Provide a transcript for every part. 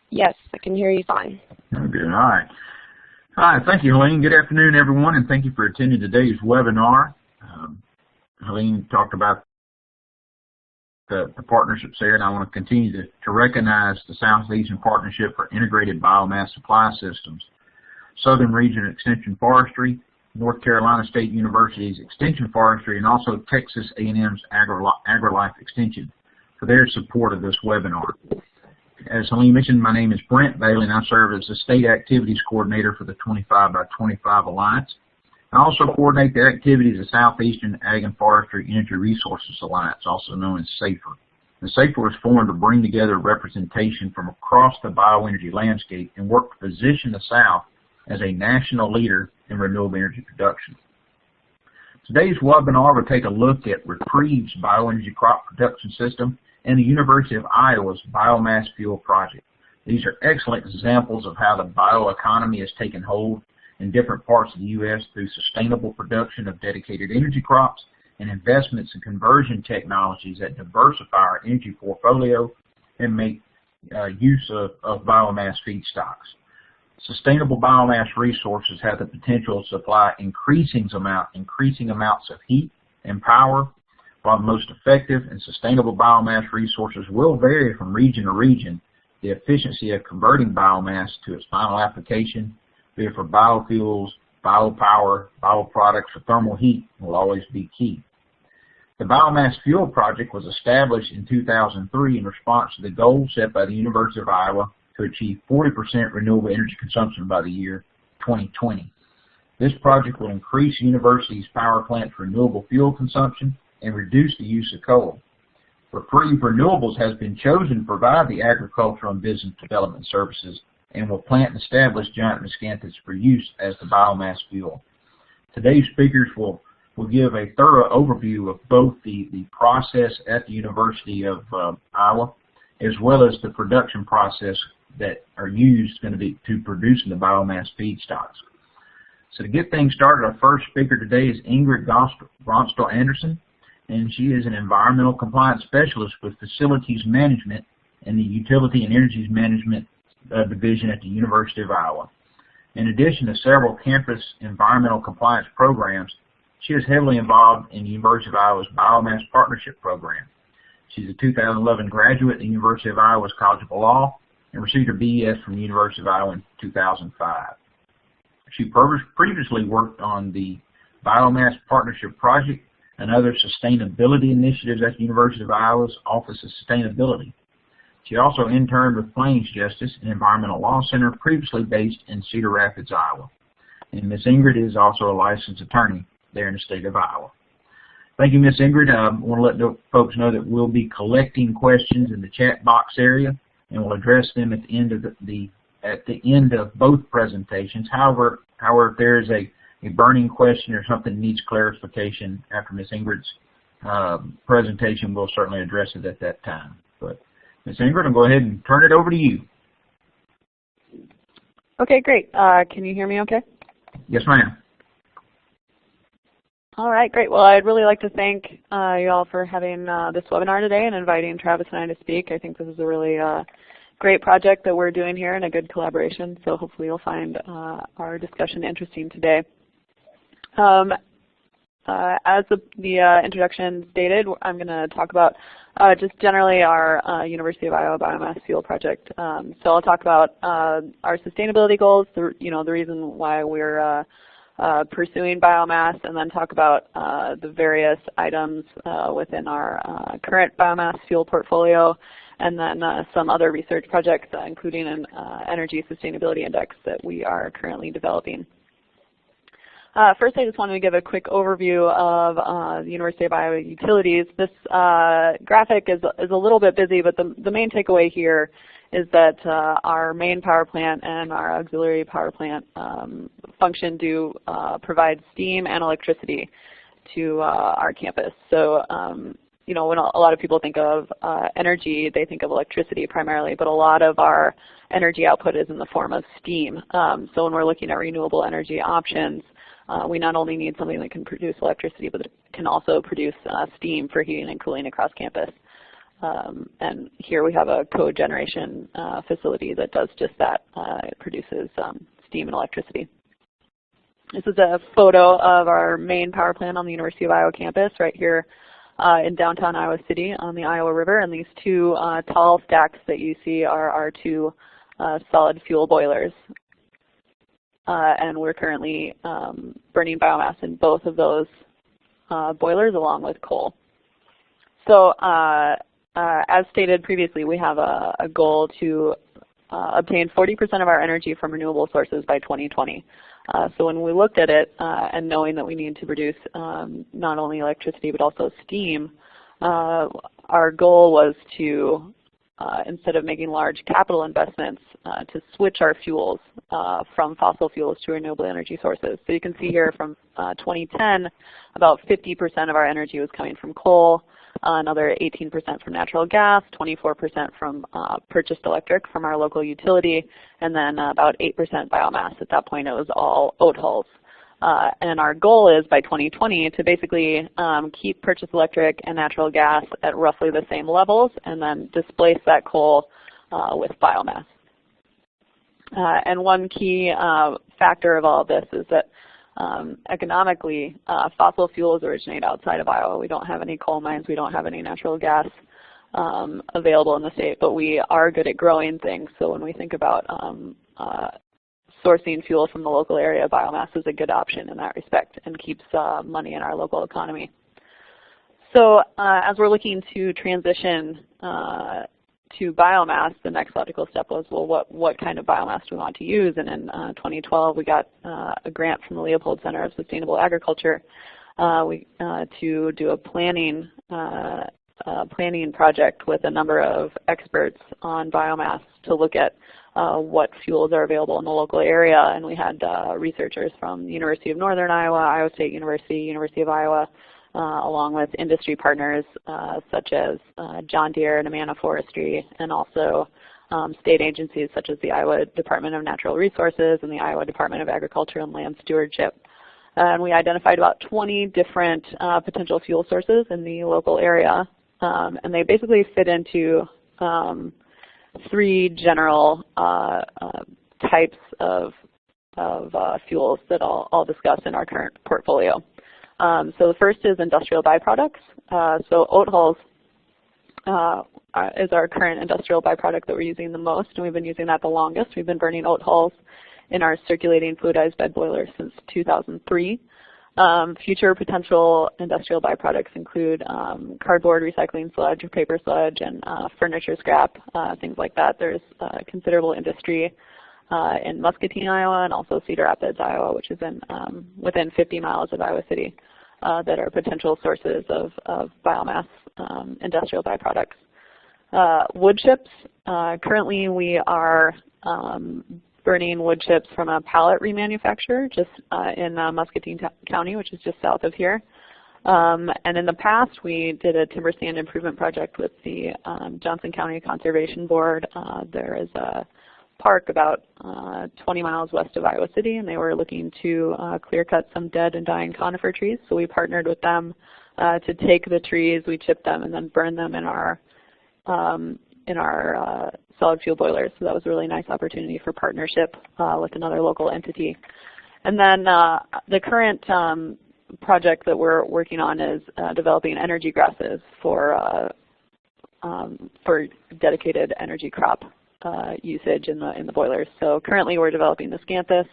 Yes, I can hear you fine. Okay, all right. Hi, thank you, Helene. Good afternoon, everyone, and thank you for attending today's webinar. Helene talked about the partnerships there, and I want to continue to recognize the Southeastern Partnership for Integrated Biomass Supply Systems, Southern Region Extension Forestry, North Carolina State University's Extension Forestry, and also Texas A&M's AgriLife Extension for their support of this webinar. As Helene mentioned, my name is Brent Bailey, and I serve as the State Activities Coordinator for the 25 by 25 Alliance. I also coordinate the activities of Southeastern Ag and Forestry Energy Resources Alliance, also known as SAFER. The SAFER was formed to bring together representation from across the bioenergy landscape and work to position the South as a national leader in renewable energy production. Today's webinar will take a look at Reprieve's bioenergy crop production system and the University of Iowa's Biomass Fuel Project. These are excellent examples of how the bioeconomy has taken hold in different parts of the U.S. through sustainable production of dedicated energy crops and investments in conversion technologies that diversify our energy portfolio and make use of biomass feedstocks. Sustainable biomass resources have the potential to supply increasing amounts of heat and power, while the most effective and sustainable biomass resources will vary from region to region. The efficiency of converting biomass to its final application, be it for biofuels, biopower, bioproducts, or thermal heat, will always be key. The Biomass Fuel Project was established in 2003 in response to the goal set by the University of Iowa to achieve 40% renewable energy consumption by the year 2020. This project will increase the university's power plant's renewable fuel consumption and reduce the use of coal. Reprieve Renewables has been chosen to provide the agricultural and business development services and will plant and establish giant Miscanthus for use as the biomass fuel. Today's speakers will give a thorough overview of both the process at the University of Iowa as well as the production process that are used to producing the biomass feedstocks. So to get things started, our first speaker today is Ingrid Gronstal Anderson, and she is an environmental compliance specialist with facilities management in the Utility and Energies Management Division at the University of Iowa. In addition to several campus environmental compliance programs, she is heavily involved in the University of Iowa's Biomass Partnership Program. She's a 2011 graduate at the University of Iowa's College of Law and received her BES from the University of Iowa in 2005. She previously worked on the Biomass Partnership Project and other sustainability initiatives at the University of Iowa's Office of Sustainability. She also interned with Plains Justice, an environmental law center previously based in Cedar Rapids, Iowa. And Ms. Ingrid is also a licensed attorney there in the state of Iowa. Thank you, Ms. Ingrid. I want to let the folks know that we'll be collecting questions in the chat box area, and we'll address them at the end of both presentations. However, if there is a burning question or something that needs clarification after Ms. Ingrid's presentation, we'll certainly address it at that time. But Ms. Ingrid, I'll go ahead and turn it over to you. Okay, great. Can you hear me okay? Yes, ma'am. All right, great. Well, I'd really like to thank you all for having this webinar today and inviting Travis and I to speak. I think this is a really great project that we're doing here and a good collaboration, so hopefully you'll find our discussion interesting today. As the introduction stated, I'm going to talk about just generally our University of Iowa Biomass Fuel Project. So I'll talk about our sustainability goals, the reason why we're pursuing biomass, and then talk about the various items within our current biomass fuel portfolio, and then some other research projects, including an energy sustainability index that we are currently developing. First, I just wanted to give a quick overview of the University of Iowa utilities. This graphic is a little bit busy, but the main takeaway here is that our main power plant and our auxiliary power plant function do provide steam and electricity to our campus. So, you know, when a lot of people think of energy, they think of electricity primarily, but a lot of our energy output is in the form of steam. So when we're looking at renewable energy options, we not only need something that can produce electricity, but it can also produce steam for heating and cooling across campus. And here we have a cogeneration facility that does just that. It produces steam and electricity. This is a photo of our main power plant on the University of Iowa campus right here in downtown Iowa City on the Iowa River. And these two tall stacks that you see are our two solid fuel boilers. And we're currently burning biomass in both of those boilers along with coal. So as stated previously, we have a goal to obtain 40% of our energy from renewable sources by 2020. So when we looked at it and knowing that we need to produce not only electricity but also steam, our goal was to, instead of making large capital investments, to switch our fuels from fossil fuels to renewable energy sources. So you can see here from 2010, about 50% of our energy was coming from coal, another 18% from natural gas, 24% from purchased electric from our local utility, and then about 8% biomass. At that point, it was all oat hulls. And our goal is by 2020 to basically keep purchased electric and natural gas at roughly the same levels and then displace that coal with biomass. And one key factor of all of this is that economically, fossil fuels originate outside of Iowa. We don't have any coal mines. We don't have any natural gas available in the state, but we are good at growing things. So when we think about sourcing fuel from the local area, biomass is a good option in that respect and keeps money in our local economy. So as we're looking to transition to biomass, the next logical step was, well, what kind of biomass do we want to use? And in 2012, we got a grant from the Leopold Center of Sustainable Agriculture to do a planning project with a number of experts on biomass to look at what fuels are available in the local area. And we had researchers from the University of Northern Iowa, Iowa State University, University of Iowa, along with industry partners such as John Deere and Amana Forestry, and also state agencies such as the Iowa Department of Natural Resources and the Iowa Department of Agriculture and Land Stewardship. And we identified about 20 different potential fuel sources in the local area, and they basically fit into three general types of fuels that I'll discuss in our current portfolio. So the first is industrial byproducts. So oat hulls is our current industrial byproduct that we're using the most, and we've been using that the longest. We've been burning oat hulls in our circulating fluidized bed boiler since 2003. Future potential industrial byproducts include cardboard recycling sludge or paper sludge and furniture scrap, things like that. There's considerable industry in Muscatine, Iowa, and also Cedar Rapids, Iowa, which is within 50 miles of Iowa City, that are potential sources of biomass industrial byproducts. Wood chips. Currently, we are burning wood chips from a pallet remanufacturer just in Muscatine County, which is just south of here. And in the past, we did a timber stand improvement project with the Johnson County Conservation Board. There is a park about 20 miles west of Iowa City, and they were looking to clear cut some dead and dying conifer trees. So we partnered with them to take the trees, we chip them, and then burn them in our solid fuel boilers. So that was a really nice opportunity for partnership with another local entity. And then the current project that we're working on is developing energy grasses for dedicated energy crop usage in the boilers. So currently we're developing Miscanthus.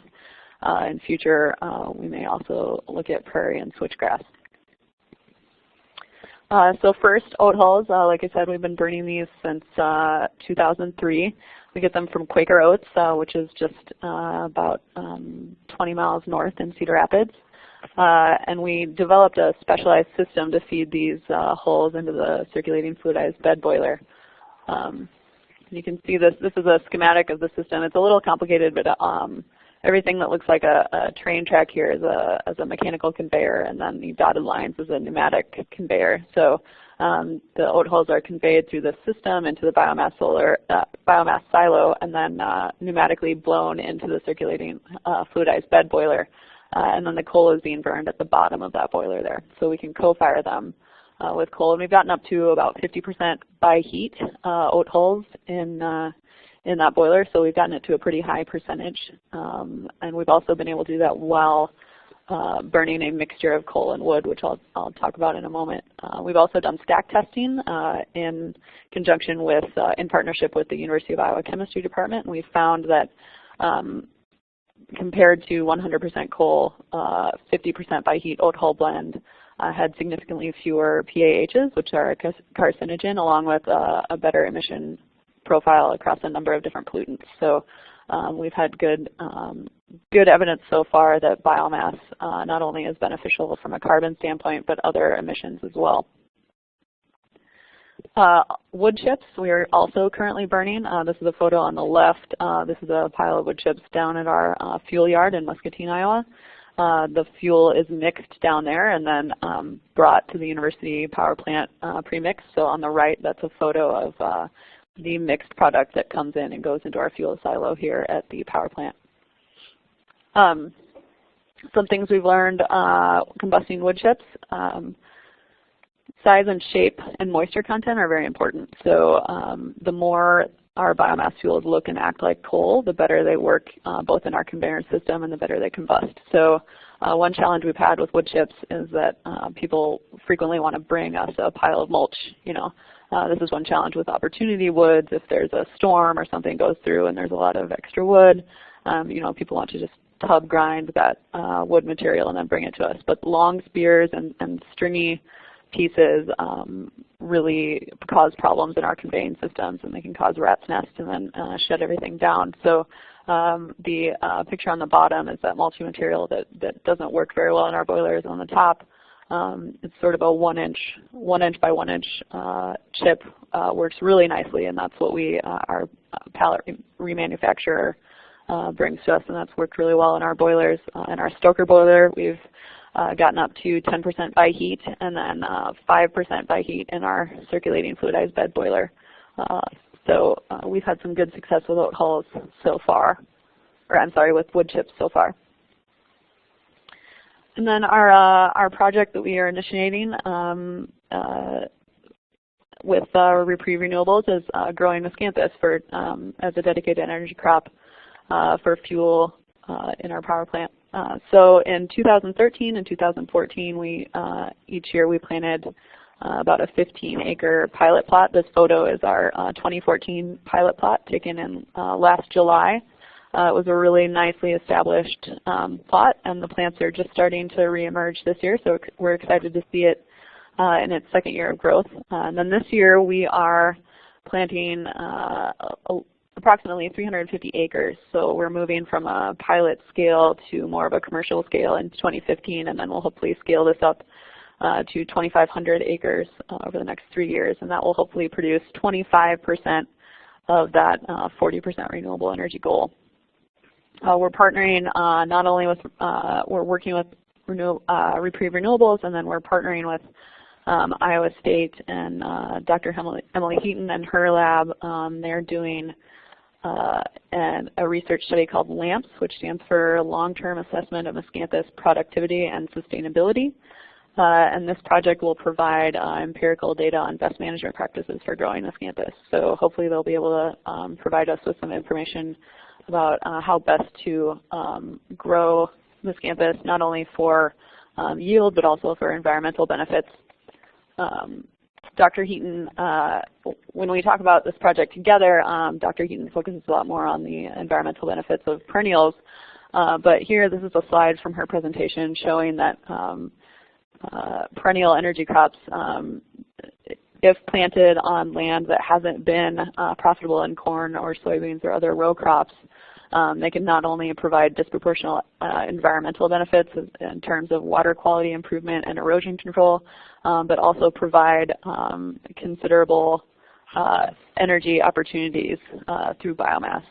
In future, we may also look at prairie and switchgrass. So first, oat hulls. Like I said, we've been burning these since 2003. We get them from Quaker Oats, which is just about 20 miles north in Cedar Rapids. And we developed a specialized system to feed these hulls into the circulating fluidized bed boiler. You can see this. This is a schematic of the system. It's a little complicated, but everything that looks like a train track here is a mechanical conveyor, and then the dotted lines is a pneumatic conveyor. So the oat hulls are conveyed through the system into the biomass silo, and then pneumatically blown into the circulating fluidized bed boiler. And then the coal is being burned at the bottom of that boiler there. So we can co-fire them with coal. And we've gotten up to about 50% by heat oat hulls in that boiler, so we've gotten it to a pretty high percentage. And we've also been able to do that while burning a mixture of coal and wood, which I'll talk about in a moment. We've also done stack testing in conjunction with, in partnership with the University of Iowa Chemistry Department, and we found that compared to 100% coal, 50% by heat oat hull blend had significantly fewer PAHs, which are a carcinogen, along with a better emission profile across a number of different pollutants. So we've had good evidence so far that biomass not only is beneficial from a carbon standpoint, but other emissions as well. Wood chips we are also currently burning. This is a photo on the left. This is a pile of wood chips down at our fuel yard in Muscatine, Iowa. The fuel is mixed down there and then brought to the university power plant pre-mixed. So on the right, that's a photo of the mixed product that comes in and goes into our fuel silo here at the power plant. Some things we've learned combusting wood chips. Size and shape and moisture content are very important. So the more our biomass fuels look and act like coal, the better they work both in our conveyor system and the better they combust. So one challenge we've had with wood chips is that people frequently want to bring us a pile of mulch. This is one challenge with opportunity woods. If there's a storm or something goes through and there's a lot of extra wood, people want to just tub grind that wood material and then bring it to us. But long spears and stringy pieces really cause problems in our conveying systems, and they can cause rat's nests and then shut everything down. So the picture on the bottom is that mulching material that doesn't work very well in our boilers. On the top, it's sort of a 1 inch by 1 inch chip. Works really nicely, and that's what our pallet remanufacturer brings to us, and that's worked really well in our boilers. In our Stoker boiler, we've gotten up to 10% by heat, and then 5% by heat in our circulating fluidized bed boiler. So we've had some good success with oat hulls so far, with wood chips so far. And then our project that we are initiating with Reprieve Renewables is growing Miscanthus as a dedicated energy crop for fuel in our power plant. So in 2013 and 2014, each year we planted about a 15-acre pilot plot. This photo is our 2014 pilot plot taken in last July. It was a really nicely established plot, and the plants are just starting to reemerge this year, so we're excited to see it in its second year of growth. And then this year we are planting approximately 350 acres, so we're moving from a pilot scale to more of a commercial scale in 2015, and then we'll hopefully scale this up to 2,500 acres over the next 3 years, and that will hopefully produce 25% of that 40% renewable energy goal. We're partnering not only with, we're working with Reprieve Renewables, and then we're partnering with Iowa State and Dr. Emily Heaton and her lab. They're doing a research study called LAMPS, which stands for Long-Term Assessment of Miscanthus Productivity and Sustainability. And this project will provide empirical data on best management practices for growing Miscanthus. So hopefully they'll be able to provide us with some information about how best to grow Miscanthus, not only for yield, but also for environmental benefits. Dr. Heaton, when we talk about this project together, Dr. Heaton focuses a lot more on the environmental benefits of perennials. But here, this is a slide from her presentation showing that perennial energy crops, if planted on land that hasn't been profitable in corn or soybeans or other row crops, they can not only provide disproportionate environmental benefits in terms of water quality improvement and erosion control, but also provide considerable energy opportunities through biomass.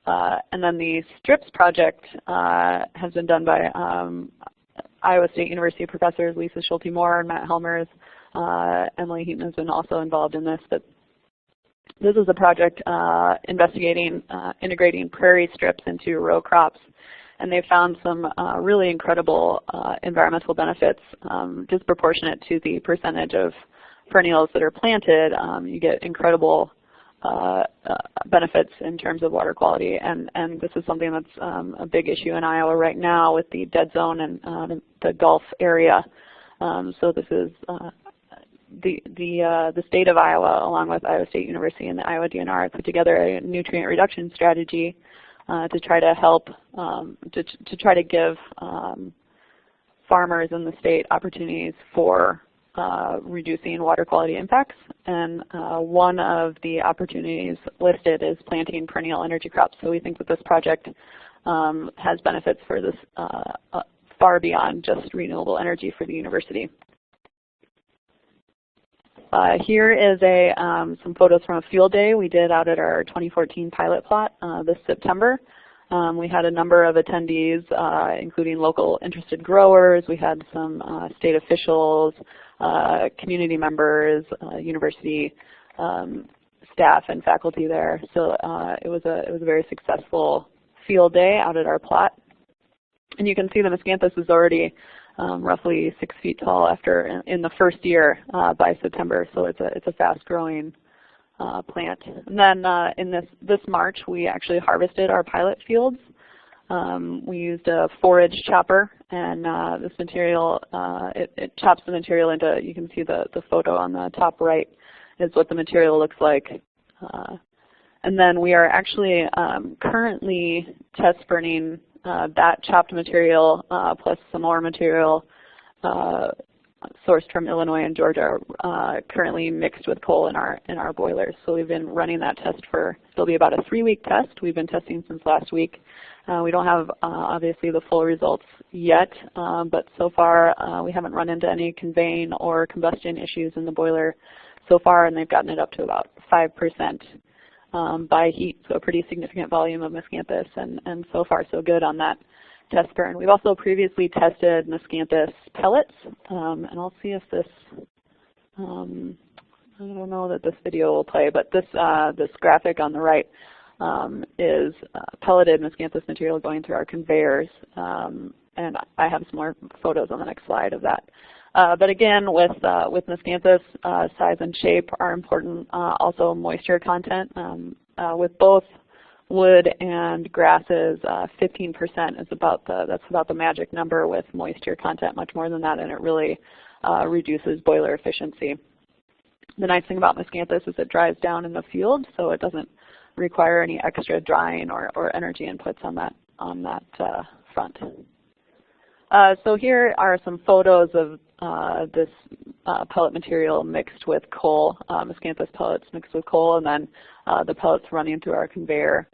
And then the STRIPS project has been done by Iowa State University professors Lisa Schulte-Moore and Matt Helmers. Emily Heaton has been also involved in this, but this is a project investigating integrating prairie strips into row crops and they found some really incredible environmental benefits disproportionate to the percentage of perennials that are planted. You get incredible benefits in terms of water quality, and this is something that's a big issue in Iowa right now with the dead zone and the Gulf area. So this is the state of Iowa, along with Iowa State University and the Iowa DNR, put together a nutrient reduction strategy to try to help to try to give farmers in the state opportunities for reducing water quality impacts. And one of the opportunities listed is planting perennial energy crops. So we think that this project has benefits for this far beyond just renewable energy for the university. Here is some photos from a field day we did out at our 2014 pilot plot this September. We had a number of attendees, including local interested growers. We had some state officials, community members, university staff and faculty there. So it was a very successful field day out at our plot. And you can see the Miscanthus is already roughly 6 feet tall in the first year by September. So it's a fast-growing plant. And then in this March, we actually harvested our pilot fields. We used a forage chopper, and this material, it chops the material into, you can see the photo on the top right is what the material looks like. And then we are actually currently test burning that chopped material plus some more material sourced from Illinois and Georgia, currently mixed with coal in our boilers. So we've been running that test it'll be about a 3-week test. We've been testing since last week. We don't have obviously the full results yet, but so far we haven't run into any conveying or combustion issues in the boiler so far, and they've gotten it up to about 5% by heat, so a pretty significant volume of Miscanthus, and so far so good on that test burn. We've also previously tested Miscanthus pellets, and I'll see if this, I don't know that this video will play, but this graphic on the right is pelleted Miscanthus material going through our conveyors, and I have some more photos on the next slide of that. But again, with Miscanthus, size and shape are important. Also moisture content. With both wood and grasses, 15% is that's about the magic number with moisture content, much more than that, and it really reduces boiler efficiency. The nice thing about Miscanthus is it dries down in the field, so it doesn't require any extra drying or energy inputs on that front. So here are some photos of this pellet material mixed with coal, Miscanthus pellets mixed with coal, and then the pellets running through our conveyor.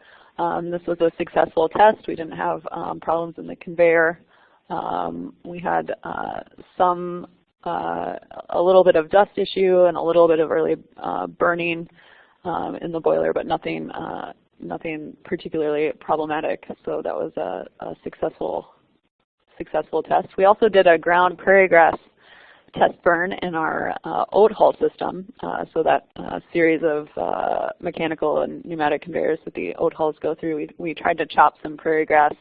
This was a successful test. We didn't have problems in the conveyor. We had a little bit of dust issue and a little bit of early burning in the boiler, but nothing particularly problematic. So that was a successful test. We also did a ground prairie grass test burn in our oat hull system. So that series of mechanical and pneumatic conveyors that the oat hulls go through, we tried to chop some prairie grass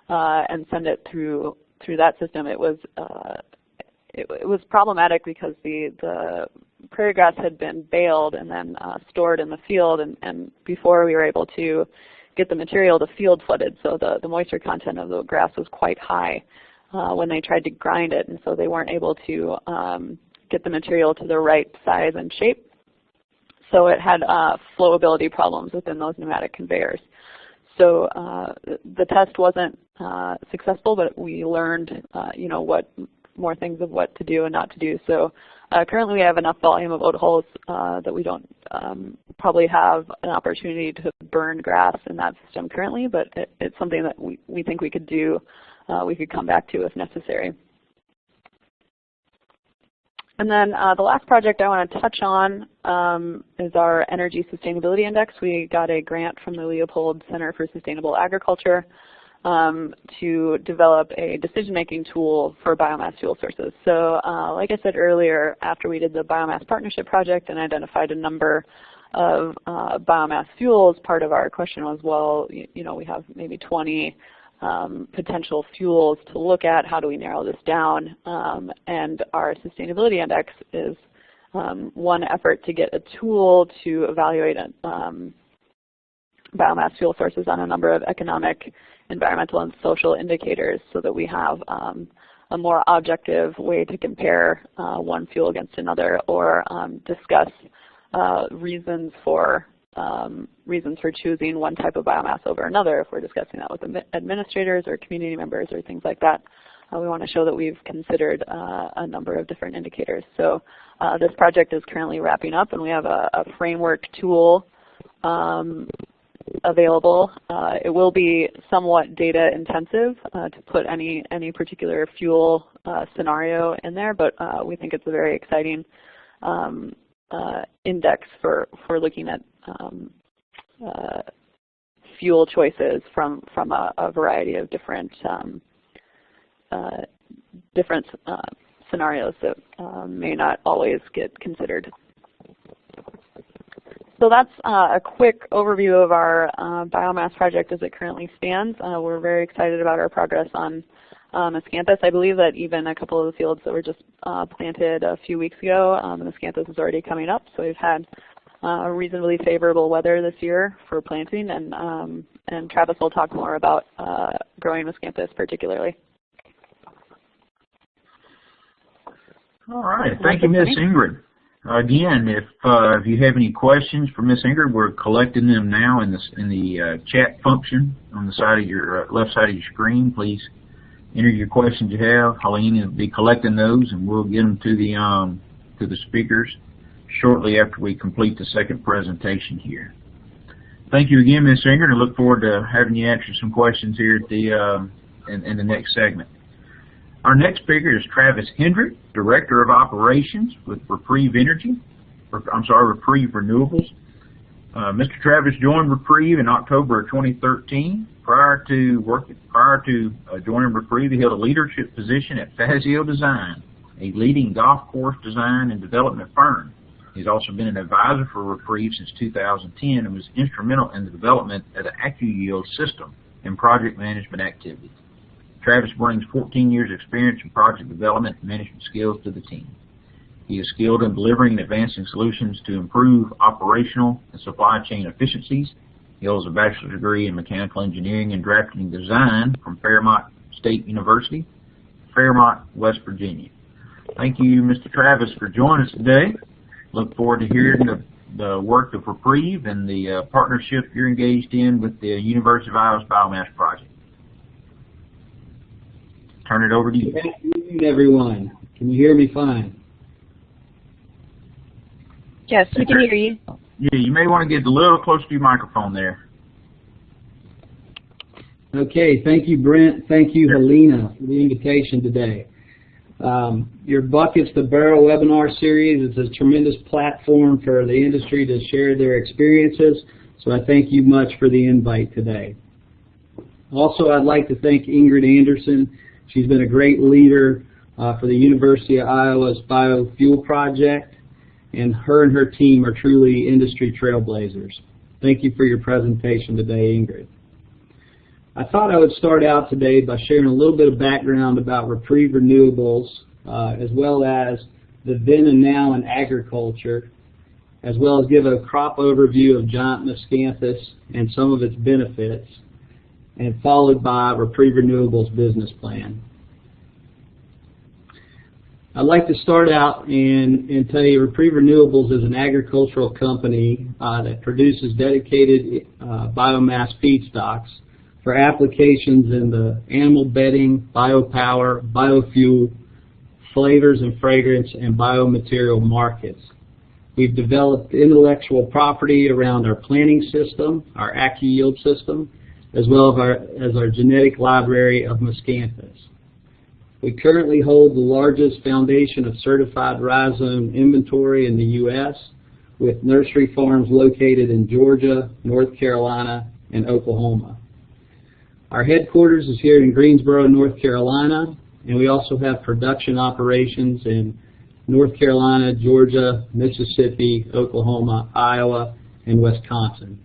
and send it through that system. It was problematic because the prairie grass had been baled and then stored in the field, and before we were able to get the material, the field flooded, so the moisture content of the grass was quite high when they tried to grind it, and so they weren't able to get the material to the right size and shape. So it had flowability problems within those pneumatic conveyors. So the test wasn't successful, but we learned what more things of what to do and not to do. So currently we have enough volume of oat hulls that we don't probably have an opportunity to burn grass in that system currently, but it's something that we think we could do, we could come back to if necessary. And then the last project I want to touch on is our Energy Sustainability Index. We got a grant from the Leopold Center for Sustainable Agriculture to develop a decision-making tool for biomass fuel sources. So like I said earlier, after we did the Biomass Partnership Project and identified a number of biomass fuels, part of our question was, well, we have maybe 20 potential fuels to look at. How do we narrow this down? And our sustainability index is one effort to get a tool to evaluate biomass fuel sources on a number of economic, environmental, and social indicators so that we have a more objective way to compare one fuel against another, or discuss reasons for choosing one type of biomass over another. If we're discussing that with administrators or community members or things like that, we want to show that we've considered a number of different indicators. So this project is currently wrapping up, and we have a framework tool available. It will be somewhat data intensive to put any particular fuel scenario in there, but we think it's a very exciting index for looking at fuel choices from a variety of different scenarios that may not always get considered. So that's a quick overview of our biomass project as it currently stands. We're very excited about our progress on Miscanthus. I believe that even a couple of the fields that were just planted a few weeks ago, Miscanthus is already coming up. So we've had reasonably favorable weather this year for planting, and Travis will talk more about growing Miscanthus particularly. All right, thank you, Ms. Ingrid. Again, if you have any questions for Ms. Ingrid, we're collecting them now in the chat function on the side of your left side of your screen. Please enter your questions you have. Helene will be collecting those, and we'll get them to the speakers shortly after we complete the second presentation here. Thank you again, Ms. Ingrid. I look forward to having you answer some questions here at the in the next segment. Our next speaker is Travis Hendrick, Director of Operations with Reprieve Renewables. Mr. Travis joined Reprieve in October of 2013. Prior to joining Reprieve, he held a leadership position at Fazio Design, a leading golf course design and development firm. He's also been an advisor for Reprieve since 2010 and was instrumental in the development of the AccuYield system and project management activities. Travis brings 14 years experience in project development and management skills to the team. He is skilled in delivering and advancing solutions to improve operational and supply chain efficiencies. He holds a bachelor's degree in mechanical engineering and drafting design from Fairmont State University, Fairmont, West Virginia. Thank you, Mr. Travis, for joining us today. Look forward to hearing the work of Reprieve and the partnership you're engaged in with the University of Iowa's Biomass Project. Turn it over to you. Good afternoon, everyone. Can you hear me fine? Yes, we can hear you. Yeah, you may want to get a little closer to your microphone there. Okay, thank you, Brent. Thank you, Helena, for the invitation today. Your Buckets to Barrel webinar series is a tremendous platform for the industry to share their experiences, so I thank you much for the invite today. Also, I'd like to thank Ingrid Anderson. She's been a great leader for the University of Iowa's Biofuel Project, and her team are truly industry trailblazers. Thank you for your presentation today, Ingrid. I thought I would start out today by sharing a little bit of background about Reprieve Renewables, as well as the then and now in agriculture, as well as give a crop overview of giant Miscanthus and some of its benefits, and followed by Reprieve Renewables business plan. I'd like to start out and tell you Reprieve Renewables is an agricultural company that produces dedicated biomass feedstocks for applications in the animal bedding, biopower, biofuel, flavors and fragrance, and biomaterial markets. We've developed intellectual property around our planting system, our AccuYield system, as well as our genetic library of Miscanthus. We currently hold the largest foundation of certified rhizome inventory in the U.S., with nursery farms located in Georgia, North Carolina, and Oklahoma. Our headquarters is here in Greensboro, North Carolina, and we also have production operations in North Carolina, Georgia, Mississippi, Oklahoma, Iowa, and Wisconsin.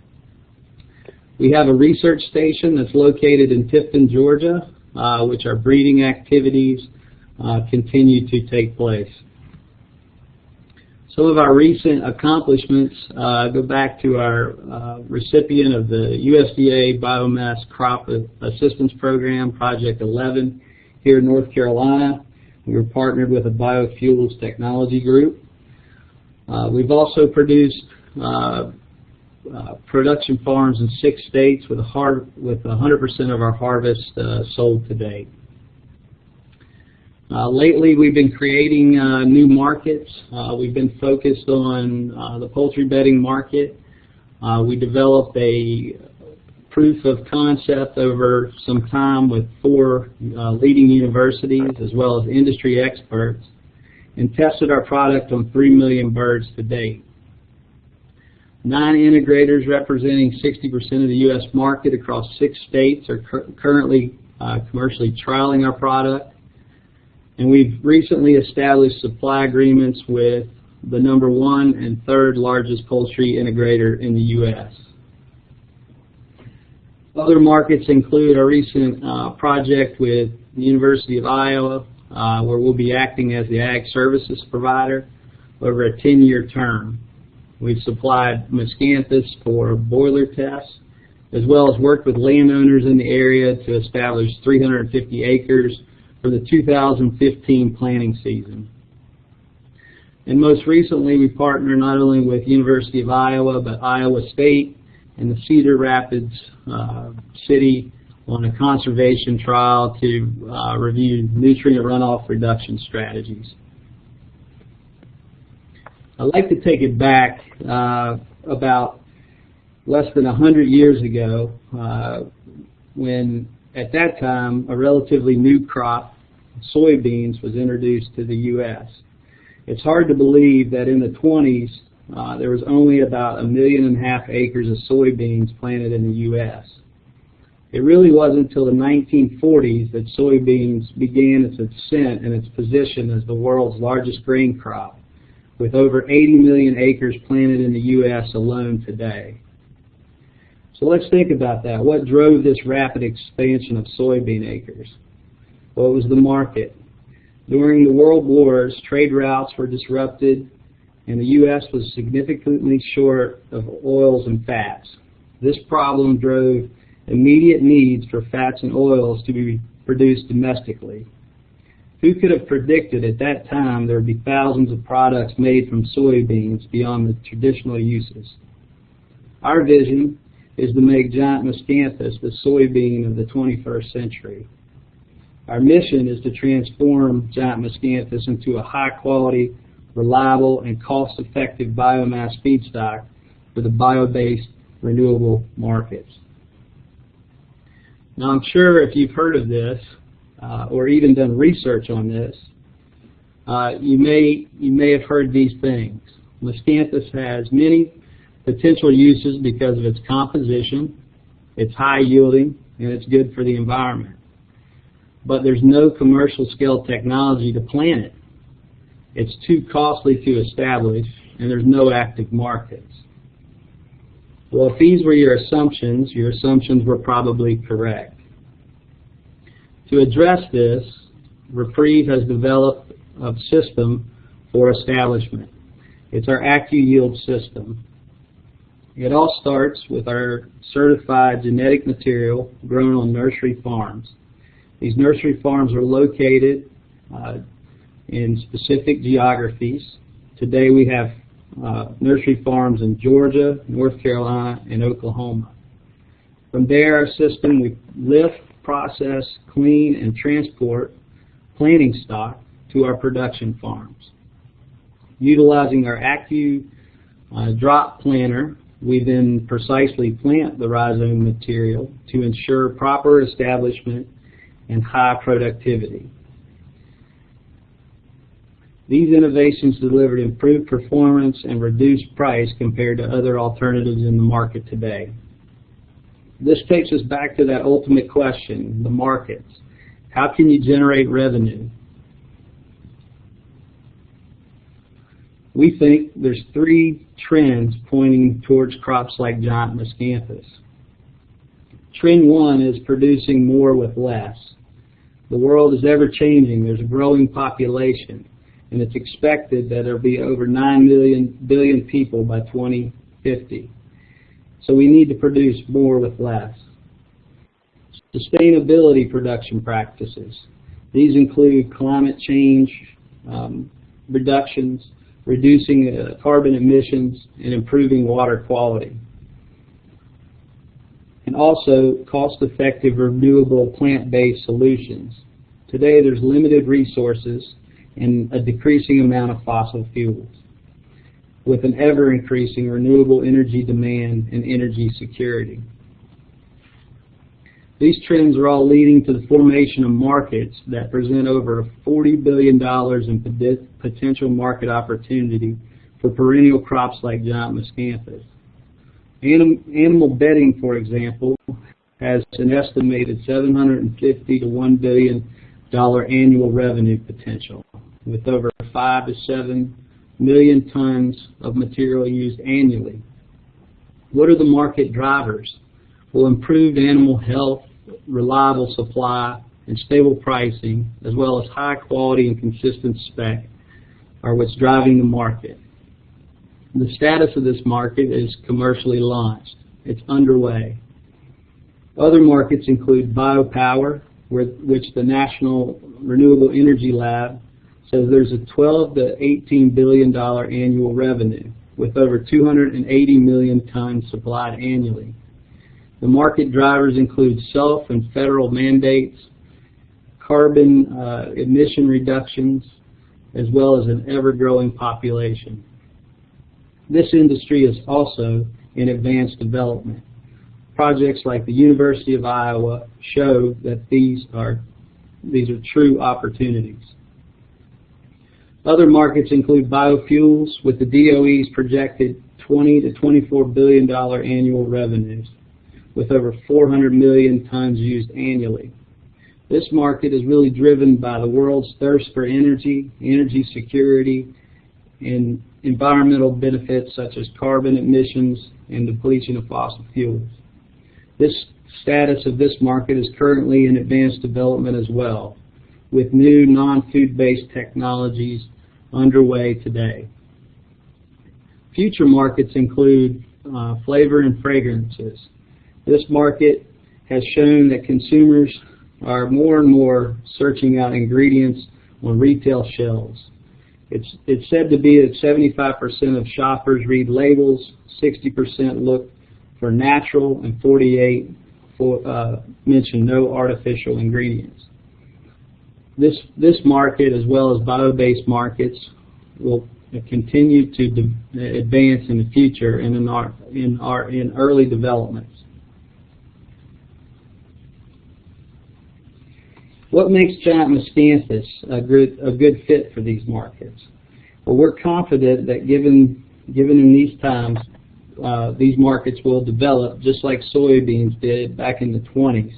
We have a research station that's located in Tifton, Georgia, which our breeding activities continue to take place. Some of our recent accomplishments go back to our recipient of the USDA Biomass Crop Assistance Program, Project 11, here in North Carolina. We were partnered with a biofuels technology group. We've also produced production farms in 6 states with 100% of our harvest sold to date. Lately, we've been creating new markets. We've been focused on the poultry bedding market. We developed a proof of concept over some time with 4 leading universities as well as industry experts, and tested our product on 3 million birds to date. 9 integrators representing 60% of the U.S. market across 6 states are currently commercially trialing our product. And we've recently established supply agreements with the #1 and 3rd largest poultry integrator in the U.S. Other markets include our recent project with the University of Iowa, where we'll be acting as the ag services provider over a 10-year term. We've supplied Miscanthus for boiler tests, as well as worked with landowners in the area to establish 350 acres for the 2015 planting season. And most recently, we partnered not only with University of Iowa, but Iowa State and the Cedar Rapids City on a conservation trial to review nutrient runoff reduction strategies. I'd like to take it back about less than 100 years ago when, at that time, a relatively new crop, soybeans, was introduced to the U.S. It's hard to believe that in the 20s there was only about 1.5 million acres of soybeans planted in the U.S. It really wasn't until the 1940s that soybeans began its ascent and its position as the world's largest grain crop, with over 80 million acres planted in the U.S. alone today. So let's think about that. What drove this rapid expansion of soybean acres? Well, it was the market. During the world wars, trade routes were disrupted, and the U.S. was significantly short of oils and fats. This problem drove immediate needs for fats and oils to be produced domestically. Who could have predicted at that time there would be thousands of products made from soybeans beyond the traditional uses? Our vision is to make giant Miscanthus the soybean of the 21st century. Our mission is to transform giant Miscanthus into a high-quality, reliable, and cost-effective biomass feedstock for the bio-based renewable markets. Now, I'm sure if you've heard of this or even done research on this, you may have heard these things. Miscanthus has many potential uses because of its composition, it's high yielding, and it's good for the environment. But there's no commercial scale technology to plant it. It's too costly to establish, and there's no active markets. Well, if these were your assumptions were probably correct. To address this, Reprieve has developed a system for establishment. It's our AccuYield system. It all starts with our certified genetic material grown on nursery farms. These nursery farms are located in specific geographies. Today we have nursery farms in Georgia, North Carolina, and Oklahoma. From there, our system, we lift, process, clean, and transport planting stock to our production farms. Utilizing our Accu drop planter, we then precisely plant the rhizome material to ensure proper establishment and high productivity. These innovations delivered improved performance and reduced price compared to other alternatives in the market today. This takes us back to that ultimate question, the markets. How can you generate revenue? We think there's 3 trends pointing towards crops like giant Miscanthus. Trend one is producing more with less. The world is ever changing. There's a growing population, and it's expected that there will be over 9 billion people by 2050. So we need to produce more with less. Sustainability production practices. These include climate change reductions, reducing carbon emissions, and improving water quality. And also cost-effective renewable plant-based solutions. Today there's limited resources and a decreasing amount of fossil fuels, with an ever-increasing renewable energy demand and energy security. These trends are all leading to the formation of markets that present over $40 billion in potential market opportunity for perennial crops like giant miscanthus. Animal bedding, for example, has an estimated $750 to $1 billion annual revenue potential, with over 5 to 7 million tons of material used annually. What are the market drivers? Well, improved animal health, reliable supply, and stable pricing, as well as high quality and consistent spec, are what's driving the market. The status of this market is commercially launched. It's underway. Other markets include biopower, which the National Renewable Energy Lab says there's a $12 to $18 billion annual revenue, with over 280 million tons supplied annually. The market drivers include self and federal mandates, carbon emission reductions, as well as an ever-growing population. This industry is also in advanced development. Projects like the University of Iowa show that these are true opportunities. Other markets include biofuels, with the DOE's projected $20 to $24 billion annual revenues, with over 400 million tons used annually. This market is really driven by the world's thirst for energy, energy security, and environmental benefits such as carbon emissions and depletion of fossil fuels. This status of this market is currently in advanced development as well, with new non-food-based technologies underway today. Future markets include flavor and fragrances. This market has shown that consumers are more and more searching out ingredients on retail shelves. It's said to be that 75% of shoppers read labels, 60% look for natural, and 48% mention no artificial ingredients. This market, as well as bio-based markets, will continue to advance in the future and in early developments. What makes giant miscanthus a good fit for these markets? Well, we're confident that given in these times, these markets will develop just like soybeans did back in the 20s.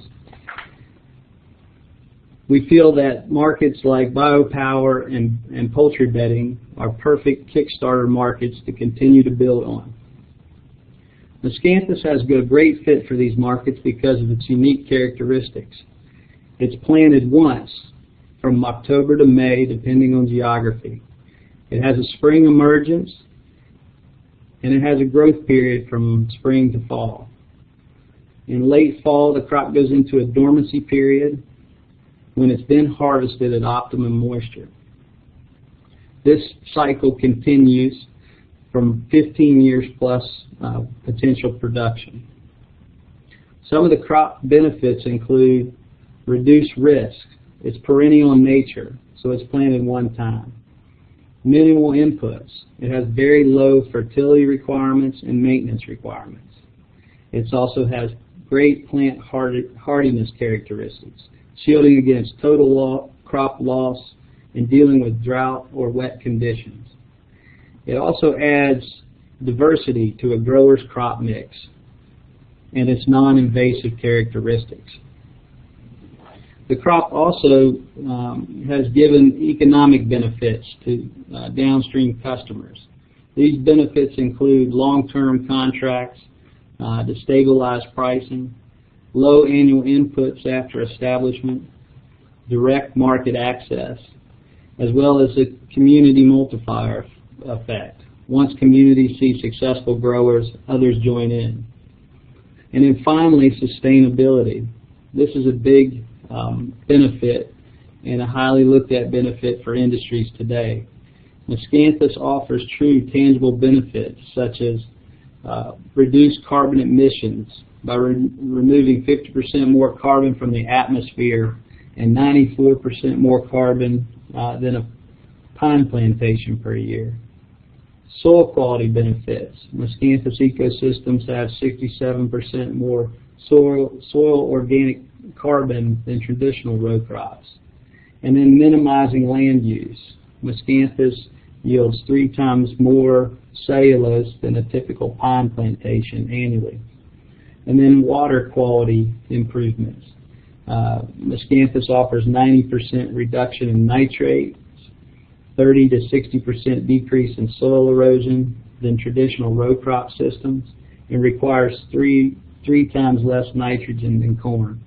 We feel that markets like biopower and poultry bedding are perfect Kickstarter markets to continue to build on. Miscanthus has a great fit for these markets because of its unique characteristics. It's planted once, from October to May, depending on geography. It has a spring emergence, and it has a growth period from spring to fall. In late fall, the crop goes into a dormancy period, when it's then harvested at optimum moisture. This cycle continues from 15 years plus potential production. Some of the crop benefits include reduced risk. It's perennial in nature, so it's planted one time. Minimal inputs. It has very low fertility requirements and maintenance requirements. It also has great plant hardiness characteristics, shielding against total crop loss and dealing with drought or wet conditions. It also adds diversity to a grower's crop mix and its non-invasive characteristics. The crop also has given economic benefits to downstream customers. These benefits include long-term contracts to stabilize pricing, low annual inputs after establishment, direct market access, as well as a community multiplier effect. Once communities see successful growers, others join in. And then finally, sustainability. This is a big benefit and a highly looked at benefit for industries today. Miscanthus offers true tangible benefits such as reduced carbon emissions by removing 50% more carbon from the atmosphere and 94% more carbon than a pine plantation per year. Soil quality benefits. Miscanthus ecosystems have 67% more soil organic carbon than traditional row crops. And then minimizing land use. Miscanthus yields 3 times more cellulose than a typical pine plantation annually. And then water quality improvements. Miscanthus offers 90% reduction in nitrates, 30 to 60% decrease in soil erosion than traditional row crop systems, and requires three times less nitrogen than corn.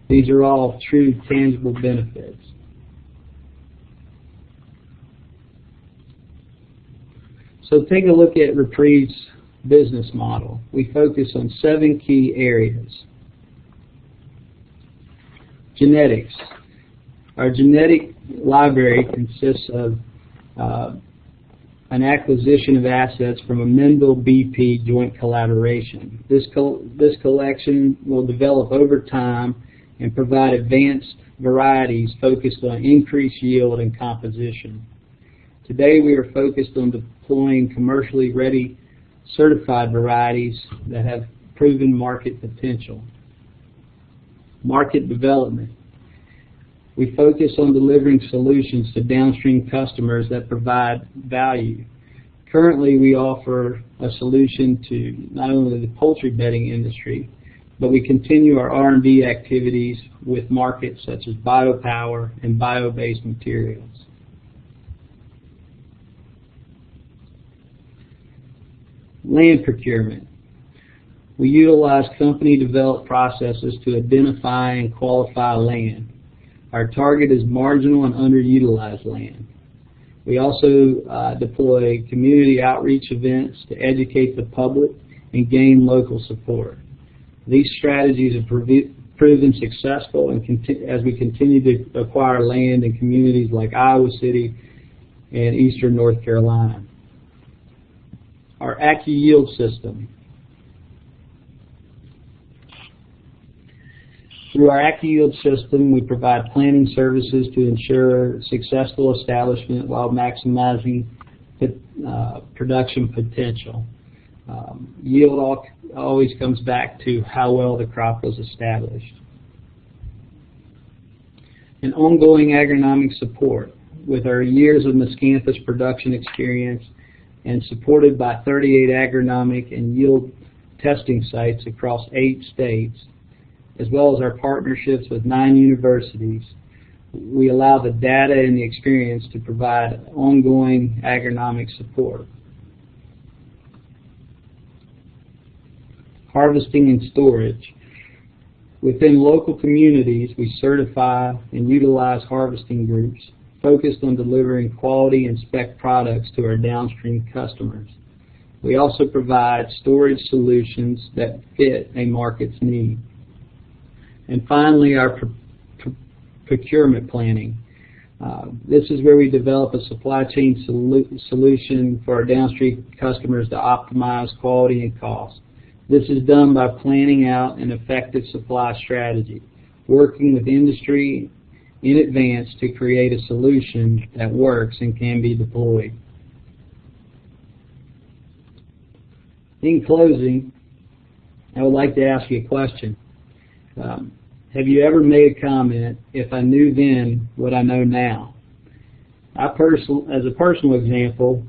These are all true tangible benefits. So take a look at Reprieve's business model. We focus on 7 key areas. Genetics. Our genetic library consists of an acquisition of assets from a Mendel-BP joint collaboration. This collection will develop over time and provide advanced varieties focused on increased yield and composition. Today we are focused on deploying commercially ready certified varieties that have proven market potential. Market development. We focus on delivering solutions to downstream customers that provide value. Currently, we offer a solution to not only the poultry bedding industry, but we continue our R&D activities with markets such as biopower and bio-based materials. Land procurement. We utilize company-developed processes to identify and qualify land. Our target is marginal and underutilized land. We also deploy community outreach events to educate the public and gain local support. These strategies have proven successful and as we continue to acquire land in communities like Iowa City and eastern North Carolina. Our AccuYield system. Through our AccuYield system, we provide planning services to ensure successful establishment while maximizing production potential. Yield always comes back to how well the crop was established. And ongoing agronomic support. With our years of Miscanthus production experience and supported by 38 agronomic and yield testing sites across 8 states, as well as our partnerships with 9 universities, we allow the data and the experience to provide ongoing agronomic support. Harvesting and storage. Within local communities, we certify and utilize harvesting groups focused on delivering quality and spec products to our downstream customers. We also provide storage solutions that fit a market's need. And finally, our procurement planning. This is where we develop a supply chain solution for our downstream customers to optimize quality and cost. This is done by planning out an effective supply strategy, working with industry in advance to create a solution that works and can be deployed. In closing, I would like to ask you a question. Have you ever made a comment, if I knew then what I know now? As a personal example,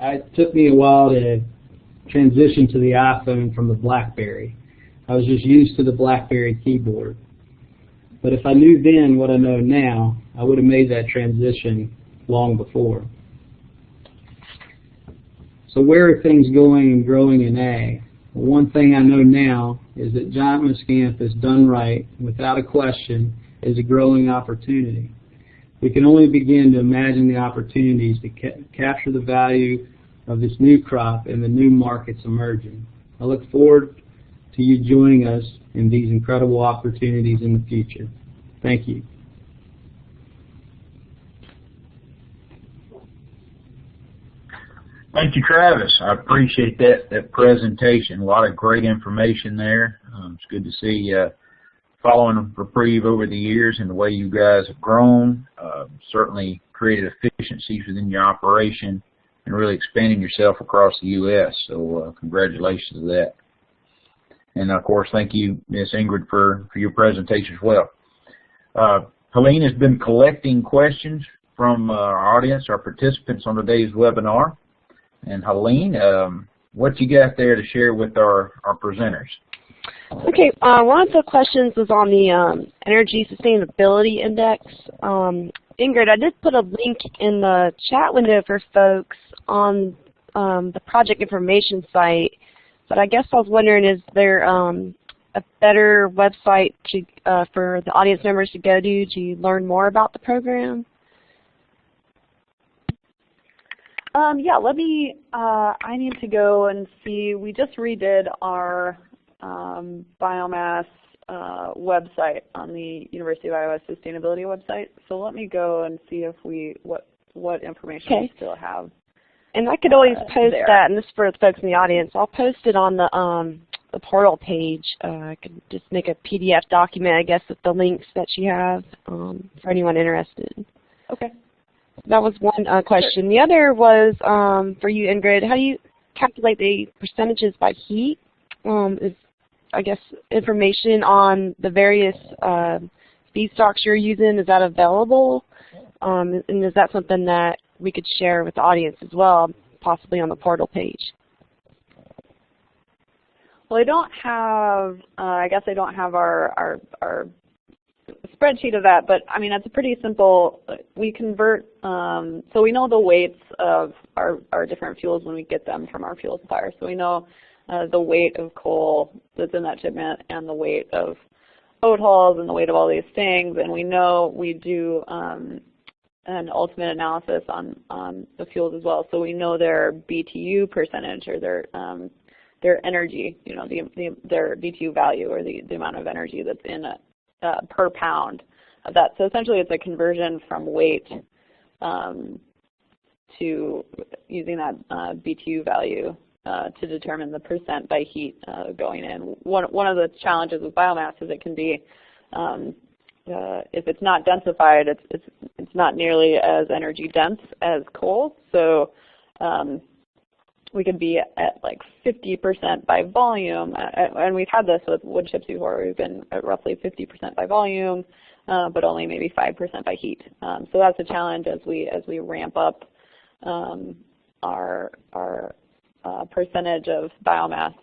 it took me a while to transition to the iPhone from the BlackBerry. I was just used to the BlackBerry keyboard. But if I knew then what I know now, I would have made that transition long before. So where are things going and growing in ag? One thing I know now is that giant miscanthus done right, without a question, is a growing opportunity. We can only begin to imagine the opportunities to capture the value of this new crop and the new markets emerging. I look forward to you joining us in these incredible opportunities in the future. Thank you. Thank you, Travis. I appreciate that presentation. A lot of great information there. It's good to see following Reprieve over the years and the way you guys have grown. Certainly created efficiencies within your operation and really expanding yourself across the U.S. So congratulations to that. And of course, thank you, Ms. Ingrid, for your presentation as well. Helene has been collecting questions from our audience, our participants on today's webinar. And Helene, what you got there to share with our presenters? Okay, one of the questions was on the Energy Sustainability Index. Ingrid, I did put a link in the chat window for folks on the project information site, but I guess I was wondering, is there a better website to, for the audience members to go to learn more about the program? Yeah, let me, I need to go and see, we just redid our biomass website on the University of Iowa Sustainability website. So let me go and see if what information we still have. And I could always post there. that, and this is for the folks in the audience. I'll post it on the portal page. I could just make a PDF document, I guess, with the links that you have for anyone interested. Okay. That was one question. The other was for you, Ingrid. How do you calculate the percentages by heat? Is, I guess, information on the various feedstocks you're using, is that available? And is that something that we could share with the audience as well, possibly on the portal page? Well, I don't have, I guess I don't have our spreadsheet of that, but I mean, it's a pretty simple, we convert, so we know the weights of our different fuels when we get them from our fuel supplier. So we know the weight of coal that's in that shipment and the weight of oat hulls and the weight of all these things, and we know we do an ultimate analysis on the fuels as well. So we know their BTU percentage or their energy, you know, their BTU value or the amount of energy that's in it. Per pound of that. So essentially it's a conversion from weight to using that BTU value to determine the percent by heat going in. One of the challenges with biomass is it can be, if it's not densified, it's not nearly as energy dense as coal. So we could be at like 50% by volume, and we've had this with wood chips before. We've been at roughly 50% by volume, but only maybe 5% by heat. So that's a challenge as we ramp up our percentage of biomass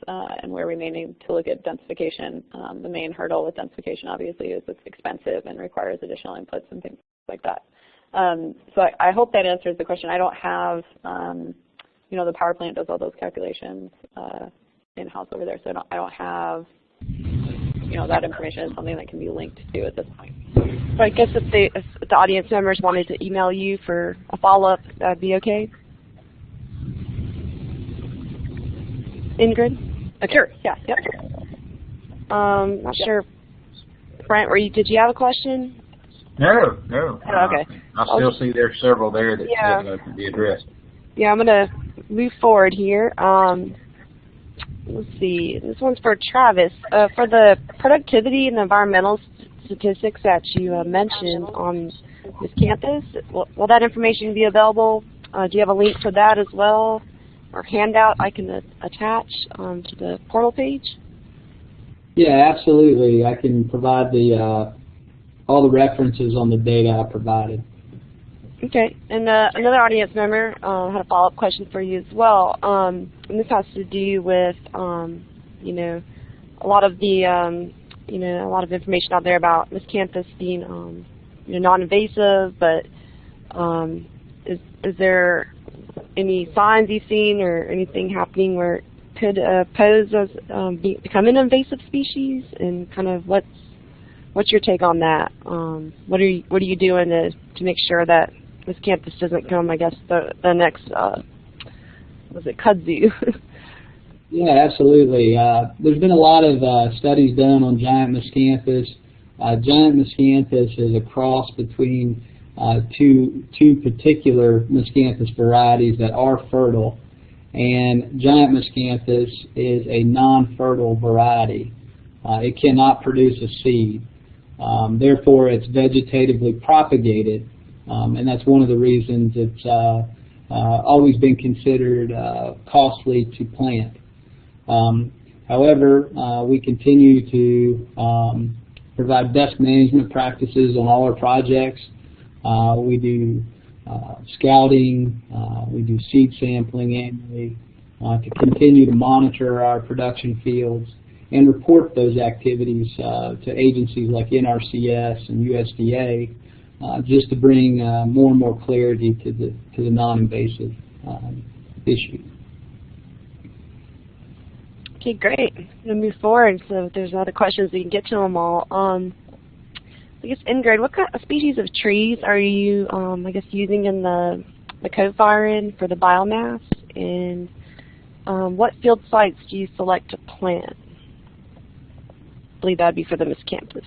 and where we may need to look at densification. The main hurdle with densification obviously is it's expensive and requires additional inputs and things like that. So I hope that answers the question. I don't have you know, the power plant does all those calculations in-house over there, so I don't have, you know, that information is something that can be linked to at this point. So I guess if the audience members wanted to email you for a follow-up, that'd be okay? Ingrid? Okay. Sure, yeah, yep. Not sure. Brent, did you have a question? No. Oh, okay. I still see there's several there that can be addressed. Yeah, I'm going to move forward here. Let's see. This one's for Travis. For the productivity and the environmental statistics that you mentioned on Miscanthus, will that information be available? Do you have a link for that as well, or handout I can attach to the portal page? Yeah, absolutely. I can provide all the references on the data I provided. Okay, and another audience member had a follow-up question for you as well, and this has to do with, you know, a lot of the, you know, a lot of information out there about Miscanthus being, you know, non-invasive, but is there any signs you've seen or anything happening where could pose as become an invasive species, and kind of what's your take on that? What are you doing to make sure that Miscanthus doesn't come, I guess, the next was it kudzu? Yeah, absolutely. There's been a lot of studies done on giant Miscanthus. Giant Miscanthus is a cross between two particular Miscanthus varieties that are fertile, and giant Miscanthus is a non-fertile variety. It cannot produce a seed. Therefore, it's vegetatively propagated, and that's one of the reasons it's always been considered costly to plant. However, we continue to provide best management practices on all our projects. We do scouting, we do seed sampling annually to continue to monitor our production fields and report those activities to agencies like NRCS and USDA, just to bring more and more clarity to the non-invasive issue. Okay, great. We'll move forward. So if there's other questions, we can get to them all. I guess, Ingrid, what kind of species of trees are you, I guess, using in the co-firing for the biomass? And what field sites do you select to plant? I believe that would be for the Miscanthus.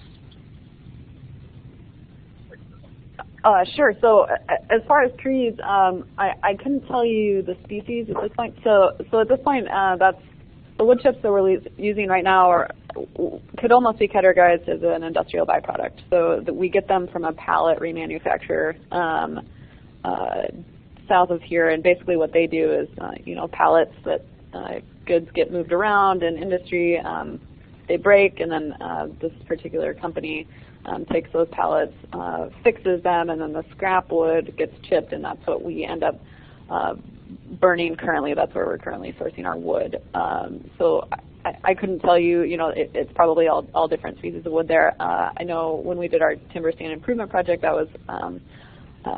Sure. So as far as trees, I couldn't tell you the species at this point. So at this point, that's the wood chips that we're using right now could almost be categorized as an industrial byproduct. So that we get them from a pallet remanufacturer south of here, and basically what they do is, pallets that goods get moved around in industry, they break, and then this particular company takes those pallets, fixes them, and then the scrap wood gets chipped, and that's what we end up burning currently. That's where we're currently sourcing our wood. So I couldn't tell you, it's probably all different species of wood there. I know when we did our timber stand improvement project, that was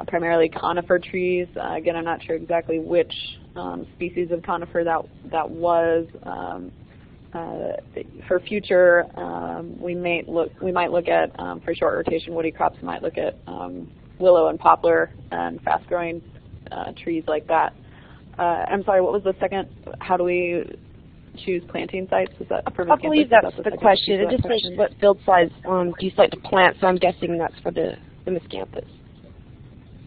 primarily conifer trees. Again, I'm not sure exactly which species of conifer that was. For future, we might look at for short rotation woody crops. We might look at willow and poplar and fast-growing trees like that. I'm sorry, what was the second? How do we choose planting sites? Is that for Miscanthus? I believe that's the question. It just says what field size do you select to plant, so I'm guessing that's for the Miscanthus.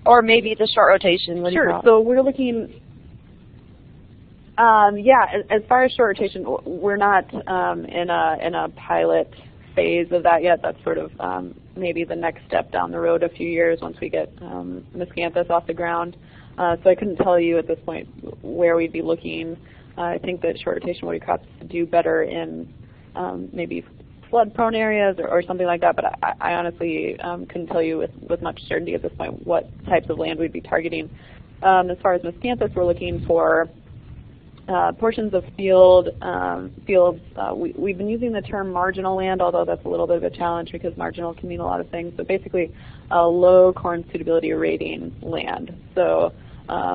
Or maybe the short rotation. Sure. So we're looking. As far as short rotation, we're not in a pilot phase of that yet. That's sort of maybe the next step down the road a few years once we get Miscanthus off the ground. So I couldn't tell you at this point where we'd be looking. I think that short rotation woody crops do better in maybe flood-prone areas or something like that, but I honestly couldn't tell you with much certainty at this point what types of land we'd be targeting. As far as Miscanthus, we're looking for portions of fields. We've been using the term marginal land, although that's a little bit of a challenge because marginal can mean a lot of things. So basically, a low corn suitability rating land. So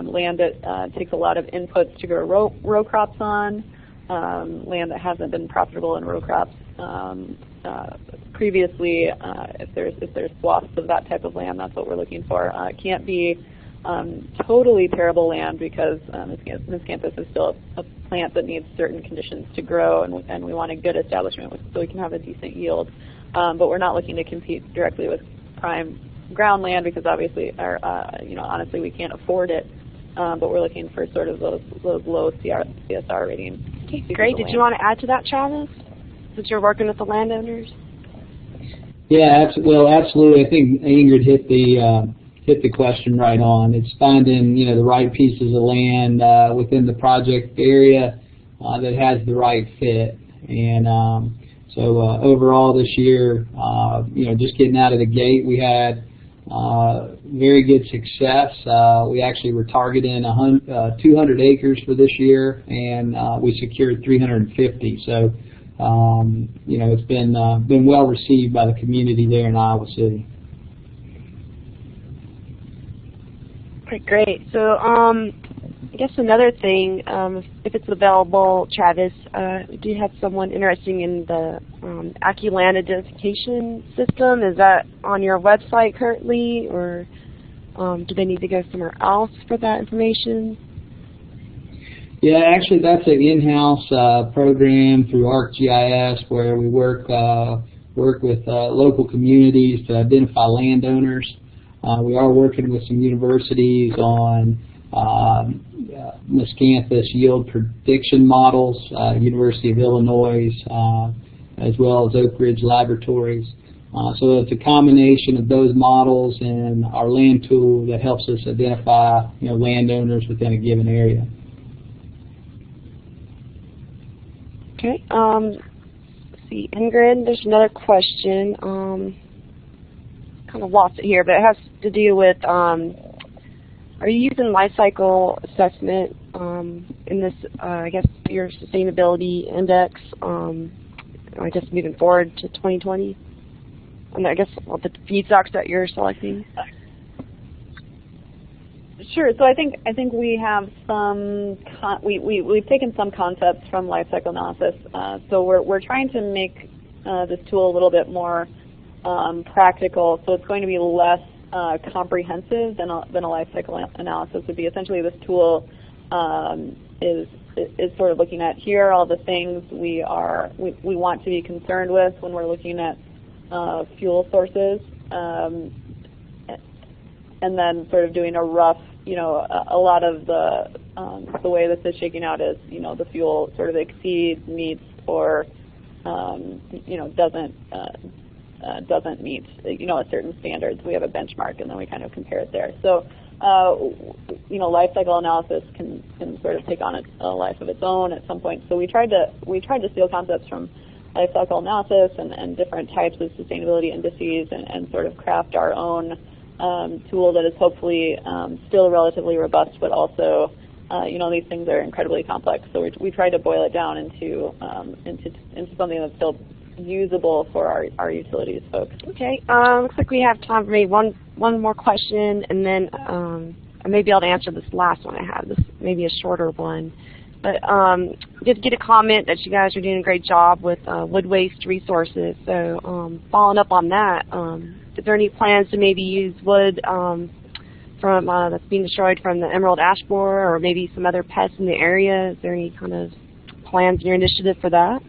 land that takes a lot of inputs to grow row crops on, land that hasn't been profitable in row crops previously. If there's swaths of that type of land, that's what we're looking for. It can't be totally terrible land because Miscanthus is still a plant that needs certain conditions to grow, and we want a good establishment so we can have a decent yield. But we're not looking to compete directly with prime ground land because obviously, honestly, we can't afford it. But we're looking for sort of those low CSR ratings. Okay, great. Did you want to add to that, Travis, since you're working with the landowners? Yeah, absolutely. I think Ingrid hit the question right on. It's finding the right pieces of land within the project area that has the right fit. And so overall this year, just getting out of the gate, we had very good success. We actually were targeting 200 acres for this year, and we secured 350. So it's been well received by the community there in Iowa City. Okay, great. So I guess another thing, if it's available, Travis, do you have someone interested in the AccuLand identification system? Is that on your website currently, or do they need to go somewhere else for that information? Yeah, actually that's an in-house program through ArcGIS where we work with local communities to identify landowners. We are working with some universities on Miscanthus yield prediction models, University of Illinois, as well as Oak Ridge Laboratories. So it's a combination of those models and our land tool that helps us identify, landowners within a given area. Okay. Let's see, Ingrid, there's another question. Kind of lost it here, but it has to do with, are you using life cycle assessment in this, I guess, your sustainability index, I guess, moving forward to 2020? And I guess the feedstocks that you're selecting? Sure. So I think we have some we've taken some concepts from life cycle analysis. So we're trying to make this tool a little bit more practical. So it's going to be less comprehensive than a life cycle analysis would be. Essentially, this tool is sort of looking at, here are all the things we want to be concerned with when we're looking at fuel sources, and then sort of doing a rough, a lot of the way this is shaking out is, the fuel sort of exceeds, meets, or doesn't meet, a certain standards. We have a benchmark, and then we kind of compare it there. So, life cycle analysis can sort of take on a life of its own at some point. So we tried to steal concepts from life cycle analysis and different types of sustainability indices and sort of craft our own tool that is hopefully still relatively robust, but also, these things are incredibly complex. So we try to boil it down into something that's still usable for our utilities folks. Okay. Looks like we have time for maybe one more question, and then I may be able to answer this last one I have. This may be a shorter one. But did get a comment that you guys are doing a great job with wood waste resources. So following up on that, is there any plans to maybe use wood from that's being destroyed from the emerald ash borer, or maybe some other pests in the area? Is there any kind of plans in your initiative for that?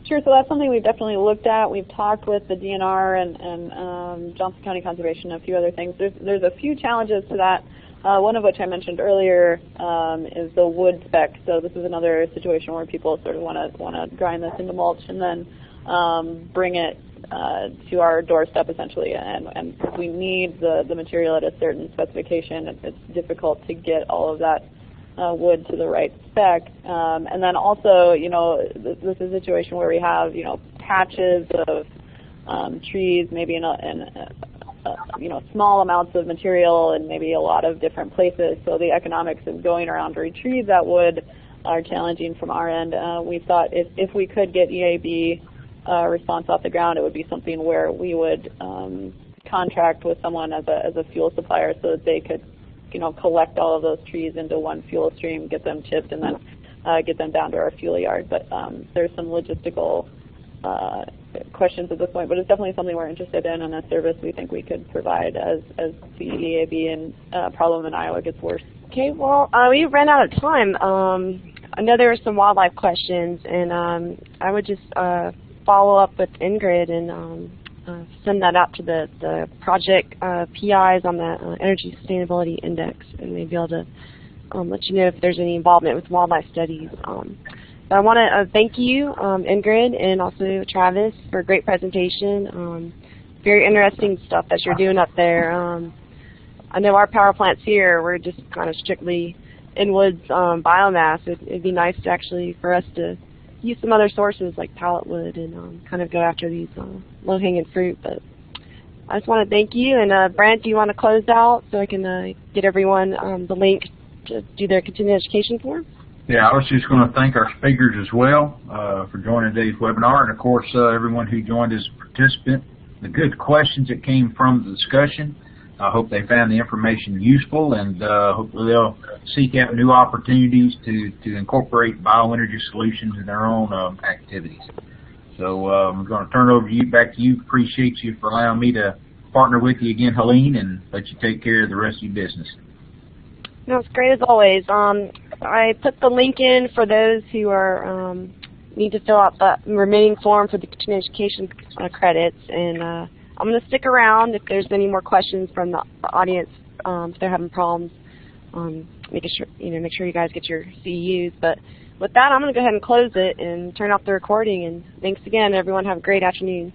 Sure, so that's something we've definitely looked at. We've talked with the DNR and Johnson County Conservation and a few other things. There's a few challenges to that. One of which I mentioned earlier is the wood spec. So this is another situation where people sort of want to grind this into mulch and then bring it to our doorstep essentially. And if we need the material at a certain specification, it's difficult to get all of that wood to the right spec. And then also, this is a situation where we have, patches of trees, maybe in small amounts of material and maybe a lot of different places. So the economics of going around to retrieve that wood are challenging from our end. We thought if we could get EAB response off the ground, it would be something where we would contract with someone as a fuel supplier so that they could collect all of those trees into one fuel stream, get them chipped, and then get them down to our fuel yard. But there's some logistical questions at this point, but it's definitely something we're interested in and a service we think we could provide as the EAB and problem in Iowa gets worse. Okay, well, we ran out of time. I know there were some wildlife questions, and I would just follow up with Ingrid and send that out to the project PIs on the Energy Sustainability Index, and they'd be able to let you know if there's any involvement with wildlife studies. But I want to thank you, Ingrid, and also Travis, for a great presentation. Very interesting stuff that you're doing up there. I know our power plants here, we're just kind of strictly in woods biomass. It'd be nice to actually for us to use some other sources like pallet wood and kind of go after these low-hanging fruit. But I just want to thank you. And Brent, do you want to close out so I can get everyone the link to do their continuing education form? Yeah, I was just going to thank our speakers as well for joining today's webinar, and of course everyone who joined as a participant. The good questions that came from the discussion. I hope they found the information useful, and hopefully they'll seek out new opportunities to incorporate bioenergy solutions in their own activities. So I'm going to turn it over to back to you. Appreciate you for allowing me to partner with you again, Helene, and let you take care of the rest of your business. No, it's great as always. I put the link in for those who are need to fill out the remaining form for the continuing education credits, and I'm going to stick around if there's any more questions from the audience if they're having problems. Make sure you guys get your CEUs. But with that, I'm going to go ahead and close it and turn off the recording. And thanks again, everyone. Have a great afternoon.